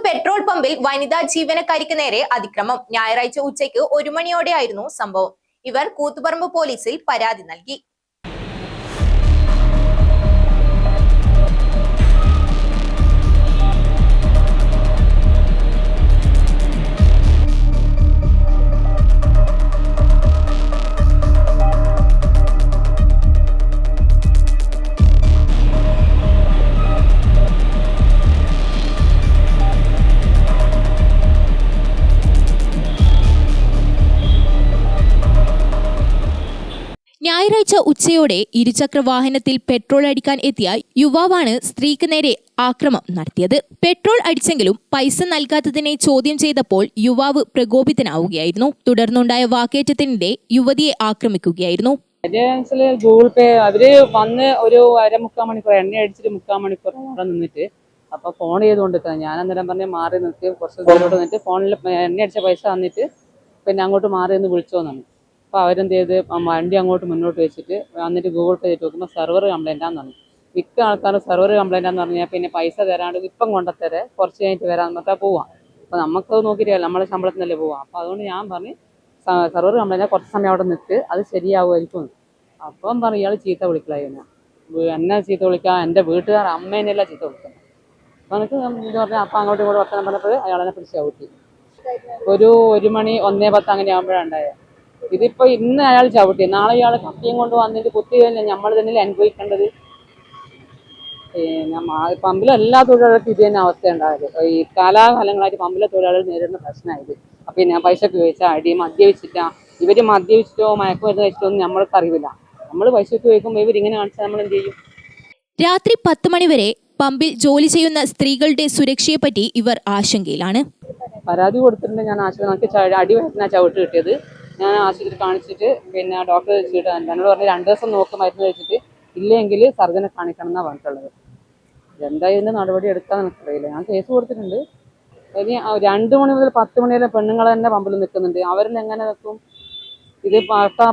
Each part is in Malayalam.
പെട്രോൾ പമ്പിൽ വനിതാ ജീവനക്കാരിക്ക് നേരെ അതിക്രമം. ഞായറാഴ്ച ഉച്ചയ്ക്ക് 1 മണിയോടെയായിരുന്നു സംഭവം. ഇവർ കൂത്തുപറമ്പ് പോലീസിൽ പരാതി നൽകി. ഞായറാഴ്ച ഉച്ചയോടെ ഇരുചക്ര വാഹനത്തിൽ പെട്രോൾ അടിക്കാൻ എത്തിയ യുവാവാണ് സ്ത്രീക്ക് നേരെ ആക്രമണം നടത്തിയത്. പെട്രോൾ അടിച്ചെങ്കിലും പൈസ നൽകാത്തതിനെ ചോദ്യം ചെയ്തപ്പോൾ യുവാവ് പ്രകോപിതനാവുകയായിരുന്നു. തുടർന്നുണ്ടായ വാക്കേറ്റത്തിനിടെ യുവതിയെ ആക്രമിക്കുകയായിരുന്നു. ഗൂഗിൾ പേ അവര് വന്ന് ഒരു 1/4 മണിക്കൂർ എണ്ണ അടിച്ചിട്ട് 3/4 മണിക്കൂർ അവിടെ നിന്നിട്ട് അപ്പൊ ഫോൺ ചെയ്തുകൊണ്ടിരിക്കുന്നത്. ഞാൻ അന്നേരം പറഞ്ഞ് മാറി നിർത്തി കുറച്ച് ദൂരോട്ട് നിന്നിട്ട് ഫോണിൽ എണ്ണ അടിച്ച പൈസ തന്നിട്ട് പിന്നെ അങ്ങോട്ട് മാറി എന്ന് വിളിച്ചോന്നാണ്. അപ്പോൾ അവരെന്ത് ചെയ്ത് വണ്ടി അങ്ങോട്ട് മുന്നോട്ട് വെച്ചിട്ട് വന്നിട്ട് ഗൂഗിൾ പേ ചെയ്ത് നോക്കുമ്പോൾ സെർവർ കംപ്ലൈൻറ്റാന്ന് പറഞ്ഞു. മിക്ക ആൾക്കാരും സെർവർ കംപ്ലൈൻറ്റാന്ന് പറഞ്ഞാൽ പിന്നെ പൈസ തരാണ്ട് ഇപ്പം കൊണ്ടുത്തരെ കുറച്ച് കഴിഞ്ഞിട്ട് വരാമെന്ന് പറഞ്ഞാൽ പോവാം. അപ്പോൾ നമുക്കത് നോക്കിയിട്ടില്ല, നമ്മളെ ശമ്പളത്തിനല്ലേ പോവാം. അപ്പോൾ അതുകൊണ്ട് ഞാൻ പറഞ്ഞ് സെർവർ കംപ്ലൈൻറ്റ് കുറച്ച് സമയം അവിടെ നിൽക്ക്, അത് ശരിയാവുമായിരിക്കും. അപ്പം പറഞ്ഞു ഇയാൾ ചീത്ത വിളിക്കലായിരുന്നു. എന്നെ ചീത്ത വിളിക്കുക, എൻ്റെ വീട്ടുകാർ അമ്മേനെല്ലാം ചീത്ത വിളിക്കുന്നത്. അപ്പോൾ എനിക്ക് ഇത് പറഞ്ഞാൽ അപ്പം അങ്ങോട്ടും ഇങ്ങോട്ടും വർത്തമാനം പറഞ്ഞപ്പോൾ അയാളെന്നെ പിടിച്ച് ഔട്ടി. ഒരു 1 മണി 1:10 അങ്ങനെ ആകുമ്പോഴാണ് ഉണ്ടായത്. ഇതിപ്പോ ഇന്ന് അയാൾ ചവിട്ടി, നാളെ ഇയാൾ കത്തിയും കൊണ്ട് വന്നിട്ട് കുത്തി കഴിഞ്ഞാൽ നമ്മൾ തന്നെ അനുഭവിക്കേണ്ടത്. പിന്നെ പമ്പിലെ എല്ലാ തൊഴിലാളികൾക്കും ഇത് തന്നെ അവസ്ഥ ഉണ്ടായത്. ഈ കാലാകാലങ്ങളായിട്ട് പമ്പിലെ തൊഴിലാളികൾ നേരിടുന്ന പ്രശ്നമായത്. പിന്നെ പൈസക്ക് ചോദിച്ചാൽ അടി, മദ്യപിച്ചിട്ടാ. ഇവര് മദ്യപിച്ചിട്ടോ മയക്കുമരുന്ന് കഴിച്ചിട്ടോ ഒന്നും നമ്മൾക്ക് അറിയില്ല. നമ്മൾ പൈസക്ക് ചോദിക്കുമ്പോൾ ഇവരിങ്ങനെ കാണിച്ചാൽ നമ്മൾ എന്ത് ചെയ്യും? രാത്രി 10 മണിവരെ പമ്പിൽ ജോലി ചെയ്യുന്ന സ്ത്രീകളുടെ സുരക്ഷയെപ്പറ്റി ഇവർ ആശങ്കയിലാണ്. പരാതി കൊടുത്തിട്ടുണ്ട്. ഞാൻ ആശുപത്രി നമുക്ക് അടി വരുന്ന ചവിട്ട് കിട്ടിയത്. ഞാൻ ആശുപത്രി കാണിച്ചിട്ട് പിന്നെ ഡോക്ടർ ചീട്ട് എന്നോട് പറഞ്ഞ് 2 ദിവസം നോക്ക് മരുന്ന് കഴിച്ചിട്ട് ഇല്ലെങ്കിൽ സർജനെ കാണിക്കണം എന്നാണ് പറഞ്ഞിട്ടുള്ളത്. എന്താ ഇതിൻ്റെ നടപടി എടുക്കാൻ എനിക്കറിയില്ല. ഞാൻ കേസ് കൊടുത്തിട്ടുണ്ട്. ഇനി 2 മണി മുതൽ 10 മണി വരെ പെണ്ണുങ്ങൾ തന്നെ പമ്പിൽ നിൽക്കുന്നുണ്ട്. അവരെല്ലാം എങ്ങനെ നിൽക്കും? ഇത്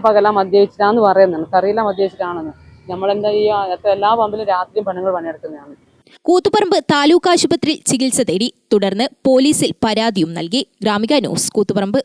പകല മദ്യപിച്ചിട്ടാന്ന് പറയുന്നത്. എനിക്കറിയില്ല മദ്യപിച്ചിട്ടാണെന്ന്. നമ്മളെന്താ ചെയ്യുക? എല്ലാ പമ്പിലും രാത്രിയും പെണ്ണുങ്ങൾ പണിയെടുക്കുന്നതാണ്. കൂത്തുപറമ്പ് താലൂക്ക് ആശുപത്രിയിൽ ചികിത്സ തേടി. തുടർന്ന് പോലീസിൽ പരാതിയും നൽകി. ഗ്രാമിക ന്യൂസ്, കൂത്തുപറമ്പ്.